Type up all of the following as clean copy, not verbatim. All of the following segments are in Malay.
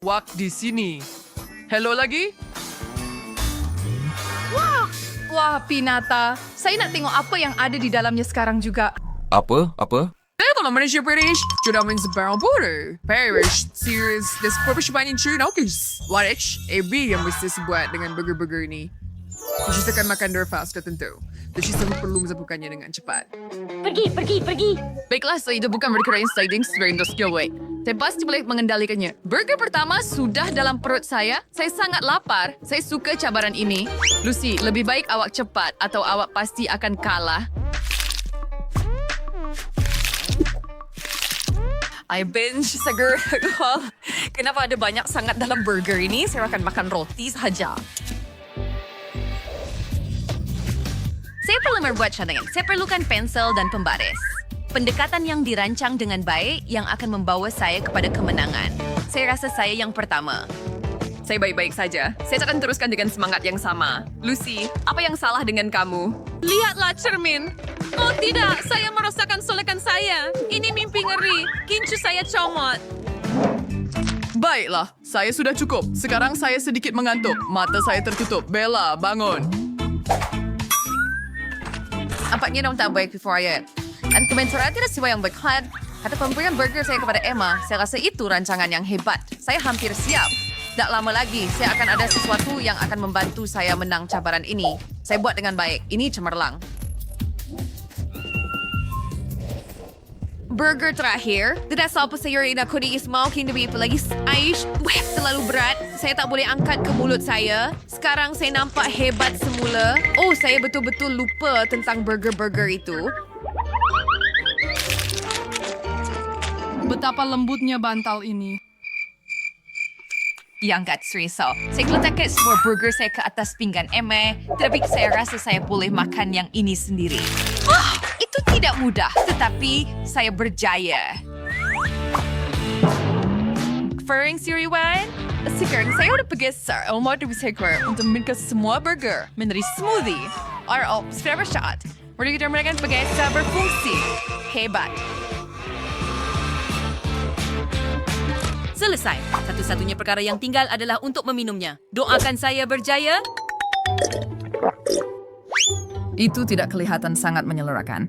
Wak di sini. Hello lagi? Wah, Pinata. Saya nak tengok apa yang ada di dalamnya sekarang juga. Apa? Saya telah Malaysia British. Sudah sebarang border. Parish. Serious. This corporation banyak Chernokis. Warich. AB yang mesti buat dengan burger-burger ini. Terus akan makan fast tentu. Terus saya perlu melakukannya dengan cepat. Pergi. Baiklah, saya itu bukan burger exciting sebagai untuk skill way. Saya pasti boleh mengendalikannya. Burger pertama sudah dalam perut saya. Saya sangat lapar. Saya suka cabaran ini. Lucy, lebih baik awak cepat atau awak pasti akan kalah. I binge seger. Kenapa ada banyak sangat dalam burger ini? Saya akan makan roti sahaja. Saya perlu membuat cadangan. Saya perlukan pensel dan pembaris. Pendekatan yang dirancang dengan baik yang akan membawa saya kepada kemenangan. Saya rasa saya yang pertama. Saya baik-baik saja. Saya akan teruskan dengan semangat yang sama. Lucy, apa yang salah dengan kamu? Lihatlah cermin. Oh tidak, saya merasakan solekan saya. Ini mimpi ngeri. Kincu saya comot. Baiklah, saya sudah cukup. Sekarang saya sedikit mengantuk. Mata saya tertutup. Bella, bangun. Nampaknya dong tak baik before yet. Dan komentar tidak sesuai yang berkhat. Kata pemberian burger saya kepada Emma, saya rasa itu rancangan yang hebat. Saya hampir siap. Tak lama lagi, saya akan ada sesuatu yang akan membantu saya menang cabaran ini. Saya buat dengan baik. Ini cemerlang. Burger terakhir. Tidak salpo sayur ini aku diismau kini lebih lagi aish. Wah, terlalu berat. Saya tak boleh angkat ke mulut saya. Sekarang saya nampak hebat semula. Oh, saya betul-betul lupa tentang burger-burger itu. Betapa lembutnya bantal ini. Yang kat risau. Saya letakkan semua burger saya ke atas pinggan Emma. Tetapi saya rasa saya boleh makan yang ini sendiri. Itu tidak mudah. Tetapi saya berjaya. Fering Siriwan. Sekarang saya sudah bergeser. Mau bergeser untuk minum semua burger. Menjadi smoothie. Or seberapa shot. Mari kita melakukan bergeser berfungsi. Hebat. Selesai. Satu-satunya perkara yang tinggal adalah untuk meminumnya. Doakan saya berjaya. Itu tidak kelihatan sangat menyeluruhkan.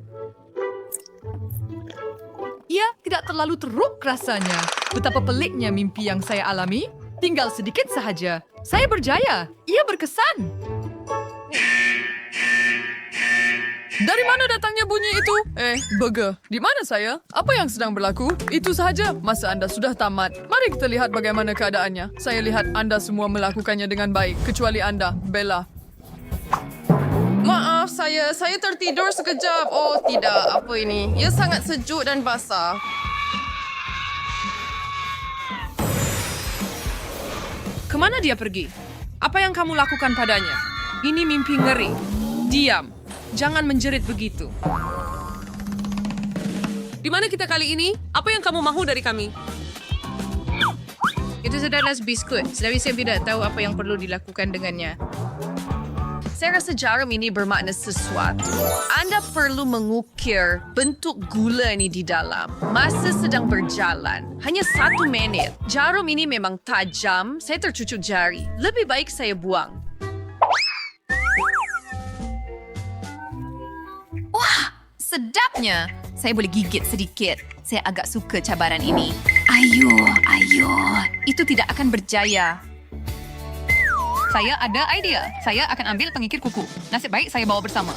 Ia tidak terlalu teruk rasanya. Betapa peliknya mimpi yang saya alami. Tinggal sedikit sahaja. Saya berjaya. Ia berkesan. Dari mana datangnya bunyi itu? Burger. Di mana saya? Apa yang sedang berlaku? Itu sahaja. Masa Anda sudah tamat. Mari kita lihat bagaimana keadaannya. Saya lihat Anda semua melakukannya dengan baik. Kecuali Anda, Bella. Maaf, saya tertidur sekejap. Oh, tidak. Apa ini? Ia sangat sejuk dan basah. Kemana dia pergi? Apa yang kamu lakukan padanya? Ini mimpi ngeri. Diam. Jangan menjerit begitu. Di mana kita kali ini? Apa yang kamu mahu dari kami? Itu adalah biskut. Tetapi saya tidak tahu apa yang perlu dilakukan dengannya. Saya rasa jarum ini bermakna sesuatu. Anda perlu mengukir bentuk gula ini di dalam. Masa sedang berjalan. Hanya 1 minit. Jarum ini memang tajam. Saya tercucuk jari. Lebih baik saya buang. Wah, sedapnya. Saya boleh gigit sedikit. Saya agak suka cabaran ini. Ayo. Itu tidak akan berjaya. Saya ada idea. Saya akan ambil pengikir kuku. Nasib baik saya bawa bersama.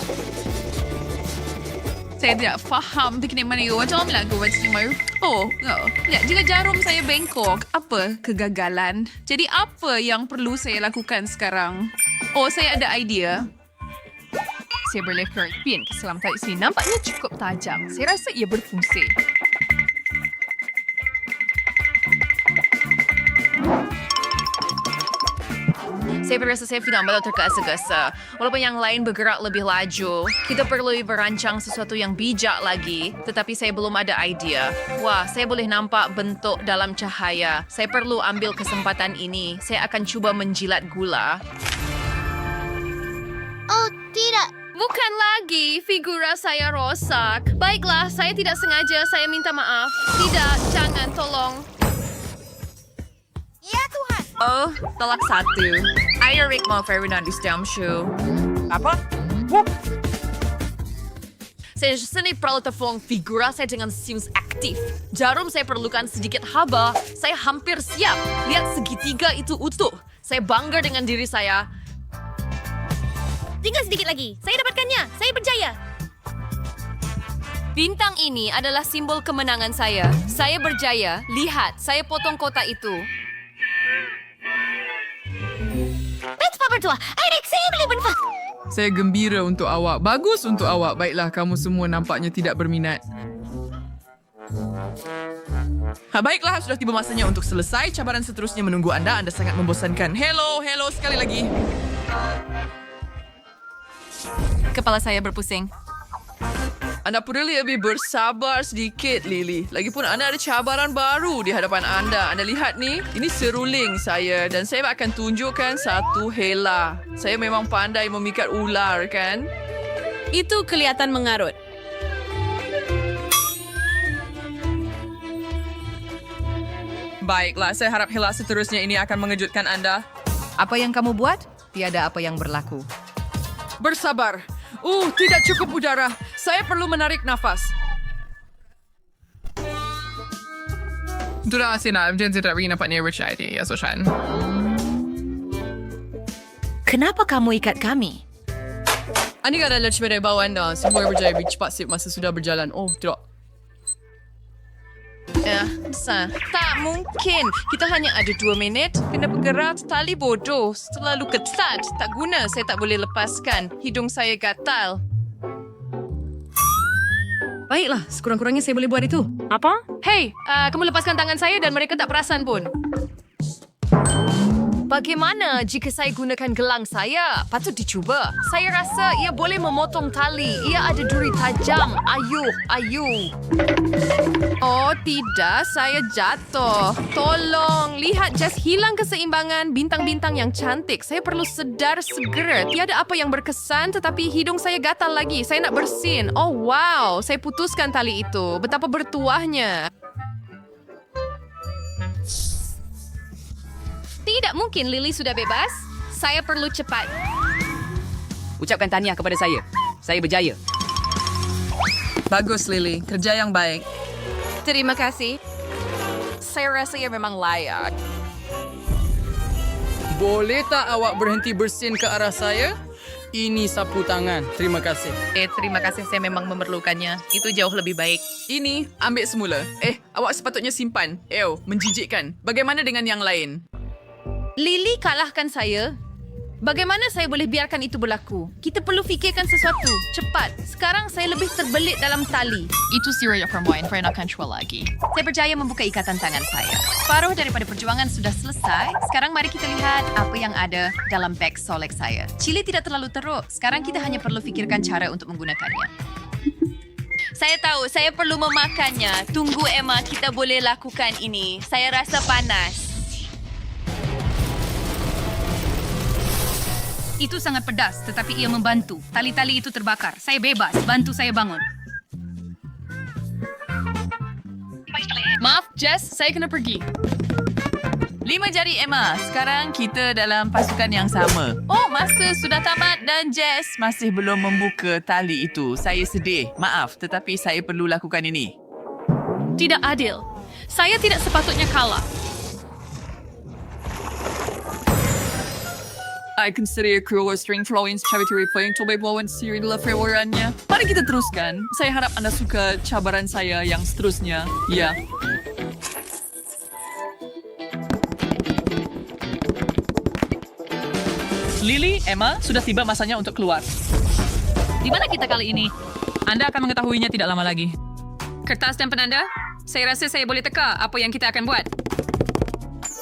Saya tidak faham teknik mana itu. Macam mana aku buat semua? Oh, lihat jika jarum saya bengkok. Apa kegagalan? Jadi apa yang perlu saya lakukan sekarang? Oh, saya ada idea. Saya boleh pin keselamatan sini. Nampaknya cukup tajam. Saya rasa ia berfungsi. Saya berasa saya tidak malu tergesa-gesa. Walaupun yang lain bergerak lebih laju, kita perlu merancang sesuatu yang bijak lagi. Tetapi saya belum ada idea. Wah, saya boleh nampak bentuk dalam cahaya. Saya perlu ambil kesempatan ini. Saya akan cuba menjilat gula. Oh, tidak. Bukan lagi, figura saya rosak. Baiklah, saya tidak sengaja. Saya minta maaf. Tidak, jangan, tolong. Ya, Oh, talak satu. Ayo Rick mau Fernandez Dam Show. Apa? Saya seni perlu tefong figura saya dengan sims aktif. Jarum saya perlukan sedikit haba. Saya hampir siap. Lihat segitiga itu utuh. Saya bangga dengan diri saya. Tinggal sedikit lagi. Saya dapatkannya. Saya berjaya. Bintang ini adalah simbol kemenangan saya. Saya berjaya. Lihat, saya potong kota itu. Betapa bertua. Eric, saya boleh benfas. Saya gembira untuk awak. Bagus untuk awak. Baiklah, kamu semua nampaknya tidak berminat. Baiklah, sudah tiba masanya untuk selesai. Cabaran seterusnya menunggu Anda. Anda sangat membosankan. Hello sekali lagi. Kepala saya berpusing. Anda perlu lebih bersabar sedikit, Lily. Lagipun Anda ada cabaran baru di hadapan Anda. Anda lihat ni, ini seruling saya dan saya akan tunjukkan satu hela. Saya memang pandai memikat ular, kan? Itu kelihatan mengarut. Baiklah, saya harap hela seterusnya ini akan mengejutkan Anda. Apa yang kamu buat? Tiada apa yang berlaku. Bersabar. Tidak cukup udara. Saya perlu menarik nafas. Sudah asin, macam tidak rin dapat ni Richard ya, Soshan. Kenapa kamu ikat kami? Ani adalah pada bawah Anda. Semua berjaya lebih cepat masa sudah berjalan. Oh, tidak. Tak mungkin. Kita hanya ada 2 minit. Kena bergerak tali bodoh. Terlalu ketat. Tak guna. Saya tak boleh lepaskan. Hidung saya gatal. Baiklah, sekurang-kurangnya saya boleh buat itu. Apa? Hei, kamu lepaskan tangan saya dan mereka tak perasan pun. Bagaimana jika saya gunakan gelang saya? Patut dicuba. Saya rasa ia boleh memotong tali. Ia ada duri tajam. Ayuh. Oh tidak, saya jatuh. Tolong, lihat Jess hilang keseimbangan bintang-bintang yang cantik. Saya perlu sedar segera. Tiada apa yang berkesan tetapi hidung saya gatal lagi. Saya nak bersin. Oh wow, saya putuskan tali itu. Betapa bertuahnya. Tidak mungkin Lily sudah bebas. Saya perlu cepat. Ucapkan tahniah kepada saya. Saya berjaya. Bagus, Lily. Kerja yang baik. Terima kasih. Saya rasa ia memang layak. Boleh tak awak berhenti bersin ke arah saya? Ini sapu tangan. Terima kasih. Terima kasih, saya memang memerlukannya. Itu jauh lebih baik. Ini, ambil semula. Awak sepatutnya simpan. Menjijikkan. Bagaimana dengan yang lain? Lily kalahkan saya. Bagaimana saya boleh biarkan itu berlaku? Kita perlu fikirkan sesuatu. Cepat. Sekarang saya lebih terbelit dalam tali. Itu Syria perempuan, saya nak control lagi. Saya berjaya membuka ikatan tangan saya. Separuh daripada perjuangan sudah selesai. Sekarang mari kita lihat apa yang ada dalam beg solek saya. Chili tidak terlalu teruk. Sekarang kita hanya perlu fikirkan cara untuk menggunakannya. Saya tahu, saya perlu memakannya. Tunggu Emma, kita boleh lakukan ini. Saya rasa panas. Itu sangat pedas, tetapi ia membantu. Tali-tali itu terbakar. Saya bebas. Bantu saya bangun. Maaf, Jess, saya kena pergi. 5 jari Emma. Sekarang kita dalam pasukan yang sama. Oh, masa sudah tamat dan Jess masih belum membuka tali itu. Saya sedih. Maaf, tetapi saya perlu lakukan ini. Tidak adil. Saya tidak sepatutnya kalah. I consider a cruel string flowing charity playing to be blowing siri dalam fewarannya. Mari kita teruskan. Saya harap Anda suka cabaran saya yang seterusnya. Ya. Lily, Emma, sudah tiba masanya untuk keluar. Di mana kita kali ini? Anda akan mengetahuinya tidak lama lagi. Kertas dan penanda? Saya rasa saya boleh teka apa yang kita akan buat.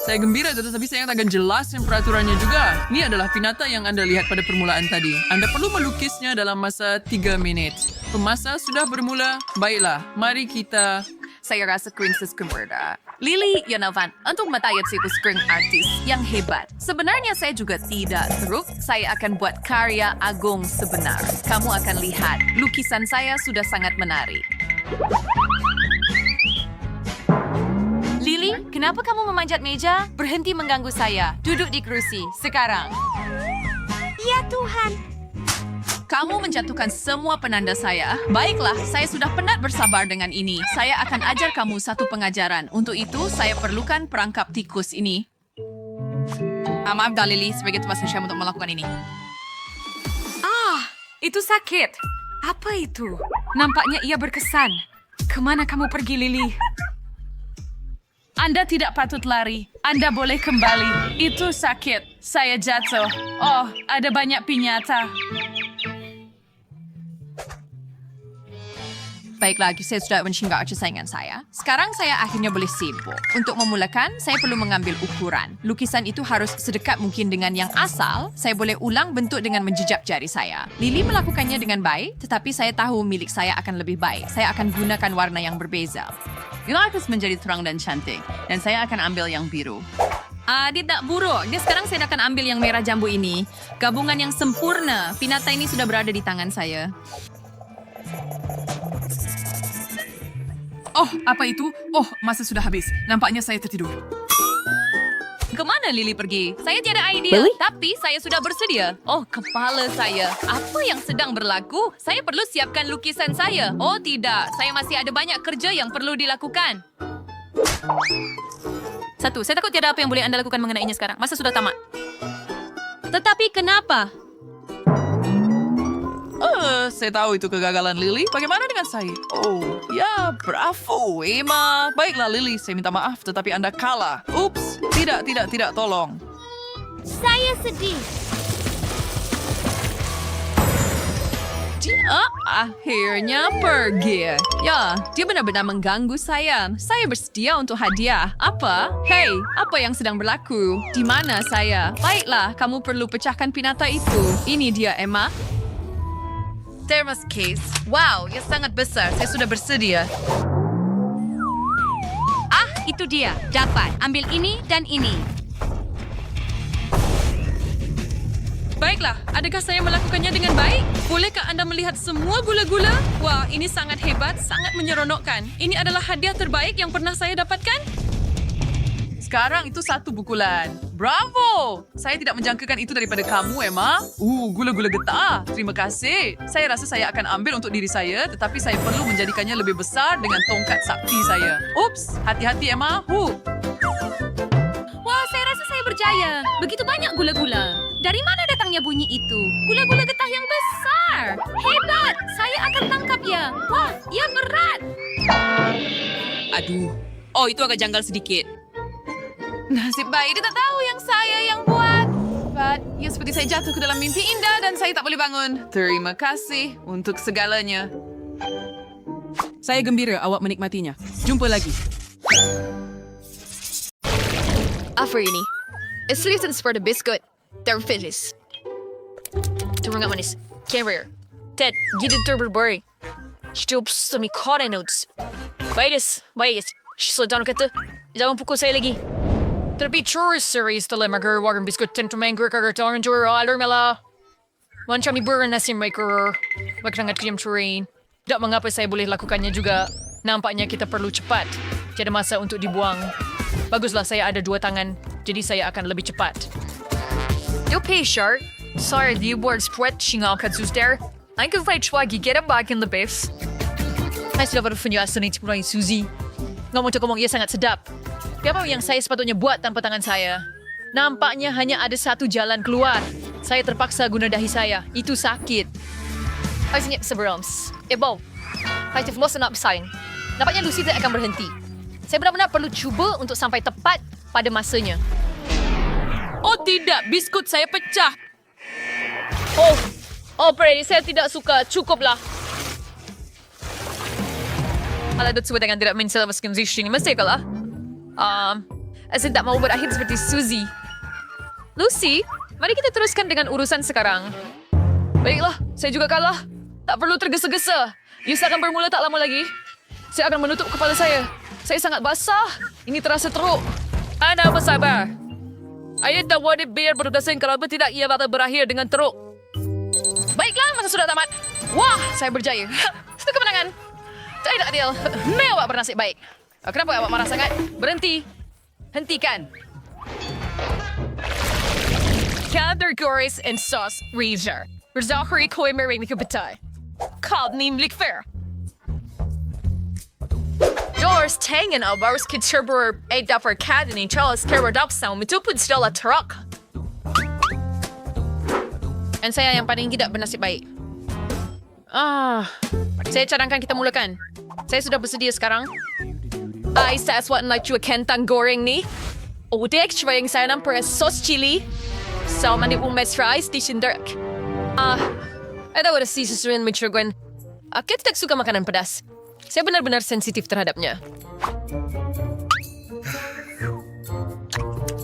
Saya gembira tetapi saya akan jelasin peraturannya juga. Ini adalah pinata yang Anda lihat pada permulaan tadi. Anda perlu melukisnya dalam masa 3 minit. Pemasa sudah bermula. Baiklah, mari kita... Saya rasa Princess Kumurda. Lily Yonovan untuk matayat si screen artis yang hebat. Sebenarnya saya juga tidak teruk. Saya akan buat karya agung sebenar. Kamu akan lihat, lukisan saya sudah sangat menarik. Lily, Lily, kenapa kamu memanjat meja? Berhenti mengganggu saya. Duduk di kerusi, sekarang. Ya Tuhan. Kamu menjatuhkan semua penanda saya. Baiklah, saya sudah penat bersabar dengan ini. Saya akan ajar kamu satu pengajaran. Untuk itu, saya perlukan perangkap tikus ini. Maaf dah Lily sebagai tuan saya untuk melakukan ini. Itu sakit. Apa itu? Nampaknya ia berkesan. Kemana kamu pergi, Lily? Anda tidak patut lari. Anda boleh kembali. Itu sakit. Saya jatuh. Oh, ada banyak pinyata. Baiklah, saya sudah mensinggah kesayangan saya. Sekarang saya akhirnya boleh sibuk. Untuk memulakan, saya perlu mengambil ukuran. Lukisan itu harus sedekat mungkin dengan yang asal. Saya boleh ulang bentuk dengan menjejak jari saya. Lily melakukannya dengan baik, tetapi saya tahu milik saya akan lebih baik. Saya akan gunakan warna yang berbeza. Yang harus menjadi terang dan cantik. Dan saya akan ambil yang biru. Dia tak buruk. Dia sekarang saya akan ambil yang merah jambu ini. Gabungan yang sempurna. Pinata ini sudah berada di tangan saya. Oh, apa itu? Oh, masa sudah habis. Nampaknya saya tertidur. Kemana Lily pergi? Saya tiada idea, tapi saya sudah bersedia. Oh, kepala saya. Apa yang sedang berlaku? Saya perlu siapkan lukisan saya. Oh tidak, saya masih ada banyak kerja yang perlu dilakukan. Satu, saya takut tiada apa yang boleh Anda lakukan mengenainya sekarang. Masa sudah tamat. Tetapi kenapa? Saya tahu itu kegagalan Lily. Bagaimana dengan saya? Oh, ya, bravo, Emma. Baiklah, Lily. Saya minta maaf, tetapi Anda kalah. Ups, tidak, tolong. Saya sedih. Dia akhirnya pergi. Ya, dia benar-benar mengganggu saya. Saya bersedia untuk hadiah. Apa? Hei, apa yang sedang berlaku? Di mana saya? Baiklah, kamu perlu pecahkan pinata itu. Ini dia, Emma. Thermos case. Wow, ia sangat besar. Saya sudah bersedia. Itu dia. Dapat. Ambil ini dan ini. Baiklah, adakah saya melakukannya dengan baik? Bolehkah Anda melihat semua gula-gula? Wah, ini sangat hebat, sangat menyeronokkan. Ini adalah hadiah terbaik yang pernah saya dapatkan. Sekarang itu 1 pukulan. Bravo! Saya tidak menjangkakan itu daripada kamu, Emma. Gula-gula getah. Terima kasih. Saya rasa saya akan ambil untuk diri saya, tetapi saya perlu menjadikannya lebih besar dengan tongkat sakti saya. Ups, hati-hati, Emma. Wah, saya rasa saya berjaya. Begitu banyak gula-gula. Dari mana datangnya bunyi itu? Gula-gula getah yang besar. Hebat! Saya akan tangkapnya. Wah, ia berat. Aduh. Oh, itu agak janggal sedikit. Nasib baik, dia tak tahu yang saya yang buat. Ya seperti saya jatuh ke dalam mimpi indah dan saya tak boleh bangun. Terima kasih untuk segalanya. Saya gembira awak menikmatinya. Jumpa lagi. Apa ini? Sleeves for the biscuit. They're finished. Turun manis. Carrier. Ted, gitu terberberry. Hidup semi kore notes. Baik. Sudah kata, jangan pukul saya lagi. Terbicara series telah magarwagan biskuit tentu manggur kagataran jura alur mela. Macam iburan nasi maker. Magsangat kiyam terrain. Tak mengapa saya boleh lakukannya juga. Nampaknya kita perlu cepat. Tiada masa untuk dibuang. Baguslah saya ada 2 tangan. Jadi saya akan lebih cepat. Okay, Shark. Sorry, the board spread singal katsuster. I can fight swaggy, get him back in the base. Saya sudah berpenjelasan itu mulai Suzy. Ngomong ia sangat sedap. Apa yang saya sepatutnya buat tanpa tangan saya? Nampaknya hanya ada 1 jalan keluar. Saya terpaksa guna dahi saya. Itu sakit. Saya sebelum. Bob. Saya terus nak bersaing. Nampaknya Lucy tidak akan berhenti. Saya benar-benar perlu cuba untuk sampai tepat pada masanya. Oh tidak, biskut saya pecah. Brady, saya tidak suka. Cukuplah. Alah, sesuai dengan tidak menyesal meski ini. Mesti kalah. Saya tak mau berakhir seperti Suzy. Lucy, mari kita teruskan dengan urusan sekarang. Baiklah, saya juga kalah. Tak perlu tergesa-gesa. Yus akan bermula tak lama lagi. Saya akan menutup kepala saya. Saya sangat basah. Ini terasa teruk. Anda bersabar. Ayat tak boleh biar berdasarkan kalau tidak ia bakal berakhir dengan teruk. Baiklah, masa sudah tamat. Wah, saya berjaya. Itu kemenangan. Tidak adil. Awak bernasib baik. Kenapa awak marah sangat? Berhenti. Hentikan. Categories and sauce Reaser. Verzachary kooi mering ke betai. Kald nämlich fair. Doors tangen av vars kitcherbor eight dapper cadeny Charles Caradopsound mitupud stella truck. Dan saya yang paling tidak bernasib baik. Saya cadangkan kita mulakan. Saya sudah bersedia sekarang. Ay, saswatan like chua kentang goreng ni. O dek shwayang saya nampar sauce chili. So mani umes fries di shinderk. Ada ada si sesuai mature Gwen. Kita tak suka makanan pedas. Saya benar-benar sensitif terhadapnya.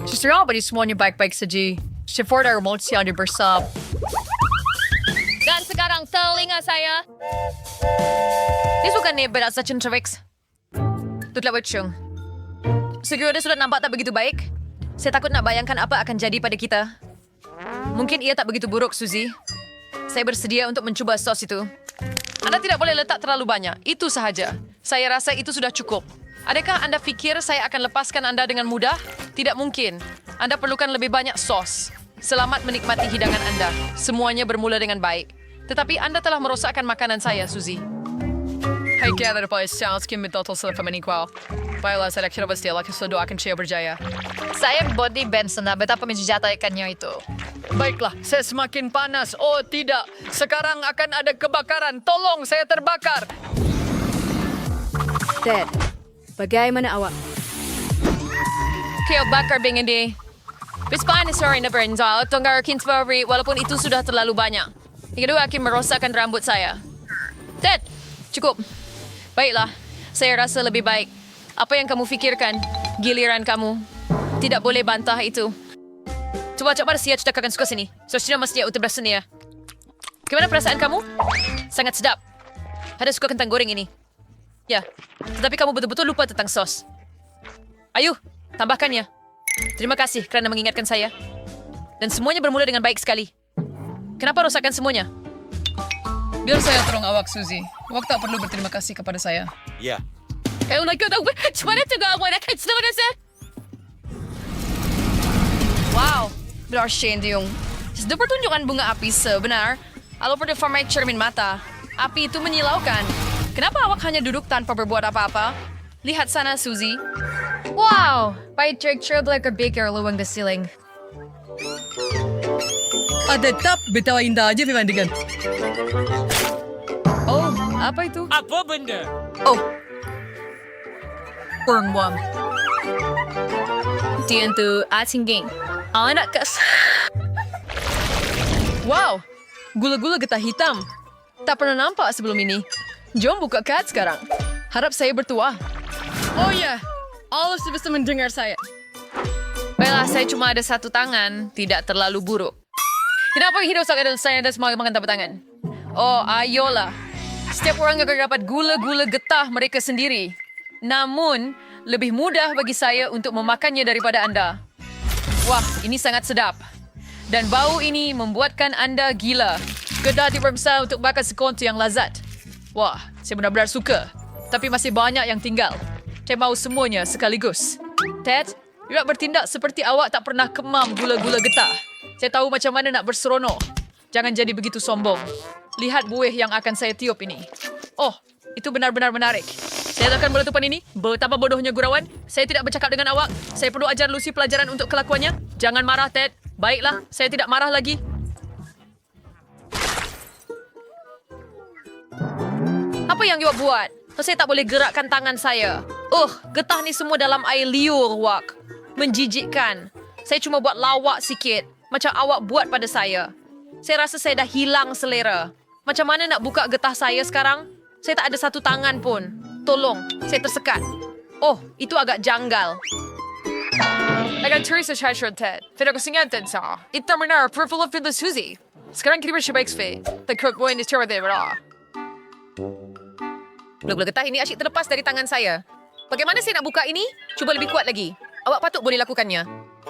Justru apa di semuanya baik-baik saja. Chef order emotsi ada bersab. Dan sekarang telinga saya. Ini bukan nih berasa centrevix. Tutlah bercung. Segera sudah nampak tak begitu baik. Saya takut nak bayangkan apa akan jadi pada kita. Mungkin ia tak begitu buruk, Suzy. Saya bersedia untuk mencoba sos itu. Anda tidak boleh letak terlalu banyak. Itu sahaja. Saya rasa itu sudah cukup. Adakah Anda fikir saya akan lepaskan Anda dengan mudah? Tidak mungkin. Anda perlukan lebih banyak sos. Selamat menikmati hidangan Anda. Semuanya bermula dengan baik. Tetapi Anda telah merosakkan makanan saya, Suzy. Hai gather pa sounds kim total sa pamanikwaw. Baiklah, saya kira pasti laki sudah akan siap berjaya. Saya body Benson na betapa menjejatakannya itu. Baiklah, saya semakin panas. Oh tidak, sekarang akan ada kebakaran. Tolong, saya terbakar. Ted, bagaimana awak? Kaya bakar bing hindi. Bispahan ni sorry na Bernzal, tunggar kinsbari walaupun itu sudah terlalu banyak. Yang kedua akan merosakkan rambut saya. Ted, cukup. Baiklah, saya rasa lebih baik. Apa yang kamu fikirkan? Giliran kamu. Tidak boleh bantah itu. Coba-coba siya kita akan suka sini. So, sudah mesti utuh bersedia. Gimana perasaan kamu? Sangat sedap. Ada suka kentang goreng ini. Ya, tetapi kamu betul-betul lupa tentang sos. Ayo, tambahkannya. Terima kasih kerana mengingatkan saya. Dan semuanya bermula dengan baik sekali. Kenapa rosakkan semuanya? Biar saya tolong awak, Suzy. Awak tak perlu berterima kasih kepada saya. Ya. Oh my God, cuman itu gak mau nak kasih. Wow, benar-benar yung sudah pertunjukan bunga api sebenar. Kalau pada format cermin mata, api itu menyilaukan. Kenapa awak hanya duduk tanpa berbuat apa-apa? Lihat sana, Suzy. Wow, by trick like a baker luwang the ceiling. Ada tap betawa indah aja pemandangan. Oh, apa itu? Apa benda? Oh. Wormworm. Dia itu ating game. Anak kas. Wow, gula-gula getah hitam. Tak pernah nampak sebelum ini. Jom buka kat sekarang. Harap saya bertuah. Oh ya, Allah sudah bisa mendengar saya. Baiklah, saya cuma ada satu tangan. Tidak terlalu buruk. Kenapa hidup sangat saya dan semua makan tapak tangan? Oh, ayolah. Setiap orang akan dapat gula-gula getah mereka sendiri. Namun, lebih mudah bagi saya untuk memakannya daripada Anda. Wah, ini sangat sedap. Dan bau ini membuatkan Anda gila. Getah dipermesah untuk makan sekontu yang lazat. Wah, saya benar-benar suka. Tapi masih banyak yang tinggal. Saya mau semuanya sekaligus. Ted, tidak bertindak seperti awak tak pernah kemam gula-gula getah. Saya tahu macam mana nak berseronok. Jangan jadi begitu sombong. Lihat buih yang akan saya tiup ini. Oh, itu benar-benar menarik. Saya akan meletupan ini. Betapa bodohnya gurauan. Saya tidak bercakap dengan awak. Saya perlu ajar Lucy pelajaran untuk kelakuannya. Jangan marah, Ted. Baiklah, saya tidak marah lagi. Apa yang awak buat? Saya tak boleh gerakkan tangan saya. Getah ni semua dalam air liur, Wak. Menjijikkan. Saya cuma buat lawak sikit. Macam awak buat pada saya. Saya rasa saya dah hilang selera. Macam mana nak buka getah saya sekarang? Saya tak ada satu tangan pun. Tolong, saya tersekat. Oh, itu agak janggal. Akan Teresa Chashron Ted. Tidak kesingatan sa. Iterminar approval of the Suzy. Sekarang kita bersyukur XP. The cook boy in this terror they were. Gula-gula getah ini asyik terlepas dari tangan saya. Bagaimana saya nak buka ini? Cuba lebih kuat lagi. Awak patut boleh lakukannya.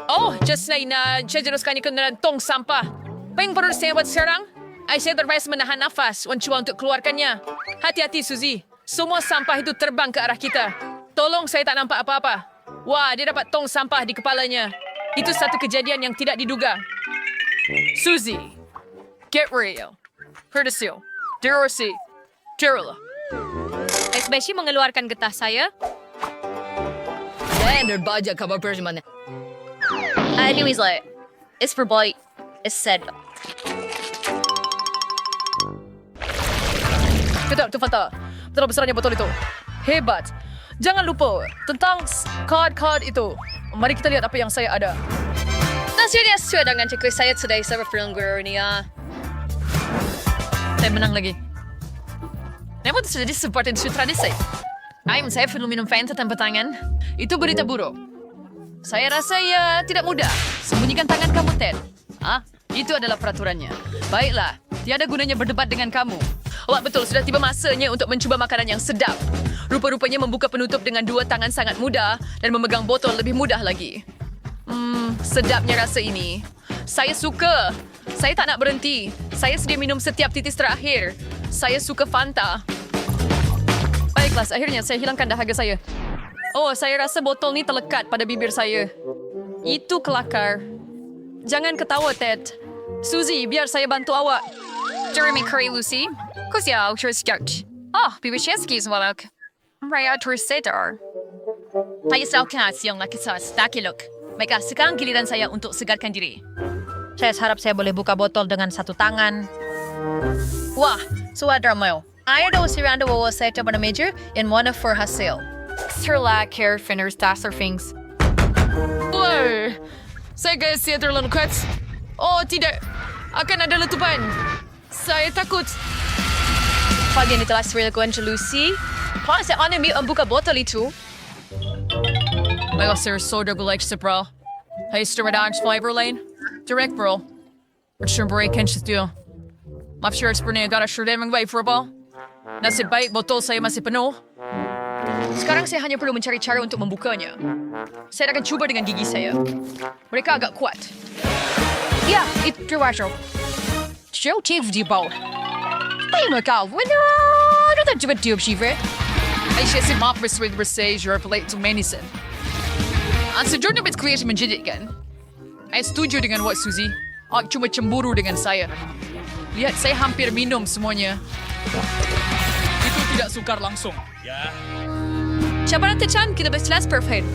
Oh, just na saya jeruskannya ke dalam tong sampah. Apa yang perlu saya buat sekarang? Saya terpaksa menahan nafas mencuba untuk keluarkannya. Hati-hati, Suzy. Semua sampah itu terbang ke arah kita. Tolong, saya tak nampak apa-apa. Wah, dia dapat tong sampah di kepalanya. Itu satu kejadian yang tidak diduga. Suzy, get real. Curtisio, Dorothy, Carol. Esbeshi mengeluarkan getah saya. Standard baja kabar persimannya. Anyways, like, it's for boy. It's said. Betul, itu Fanta. Betapa besarnya botol itu. Hebat. Jangan lupa tentang card itu. Mari kita lihat apa yang saya ada. Nasinya sesuai dengan checklist saya today sa film guru ni Saya menang lagi. Namun itu sudah seperti tradisi. Saya perlu minum Fanta tanpa tangan. Itu berita buruk. Saya rasa ya tidak mudah. Sembunyikan tangan kamu, Ted. Itu adalah peraturannya. Baiklah, tiada gunanya berdebat dengan kamu. Wah, betul, sudah tiba masanya untuk mencuba makanan yang sedap. Rupa-rupanya membuka penutup dengan 2 tangan sangat mudah dan memegang botol lebih mudah lagi. Sedapnya rasa ini. Saya suka. Saya tak nak berhenti. Saya sedia minum setiap titis terakhir. Saya suka Fanta. Baiklah, akhirnya saya hilangkan dahaga saya. Oh, saya rasa botol ni terlekat pada bibir saya. Itu kelakar. Jangan ketawa, Ted. Suzy, biar saya bantu awak. Jeremy Curry, Lucy. Kusia, Scout. Oh, Bibisheski walak. Raya Tursetor. Tayo sa okasyon na kisas takilok. Baiklah, sekarang giliran saya untuk segarkan diri. Saya harap saya boleh buka botol dengan 1 tangan. Wah, suadra mo. Ayaw daw si Randa wawa saya pada meja in one of for hasil. Sirla, care, finners, tasser, things. Wah, saya gaya siya terlalu kuat. Oh, tidak. Akan ada letupan. Saya takut. Pag yan ito last real ko ang Lucy. Paano sa ano ang buka botol ito? Baiklah, saya soda gulai sebral. Hai, Sturmadang Flavor Lane. Direct bro. Bercumpur ikan situ. Maaf, sure sebenarnya agak sure demang baik for ball. Nasib baik botol saya masih penuh. Sekarang saya hanya perlu mencari cara untuk membukanya. Saya akan coba dengan gigi saya. Mereka agak kuat. Ya, itu wajar. Jauh di bawah. Terima kasih. Ano tak coba diop sifre? Aisyah si maaf bersih juror pelak tu menison. Sejujurnya berkelihat menjadikan. Saya setuju dengan Wak Suzy. Aku cuma cemburu dengan saya. Lihat, saya hampir minum semuanya. Itu tidak sukar langsung. Siapa nanti Chan? Kita berselas perfect.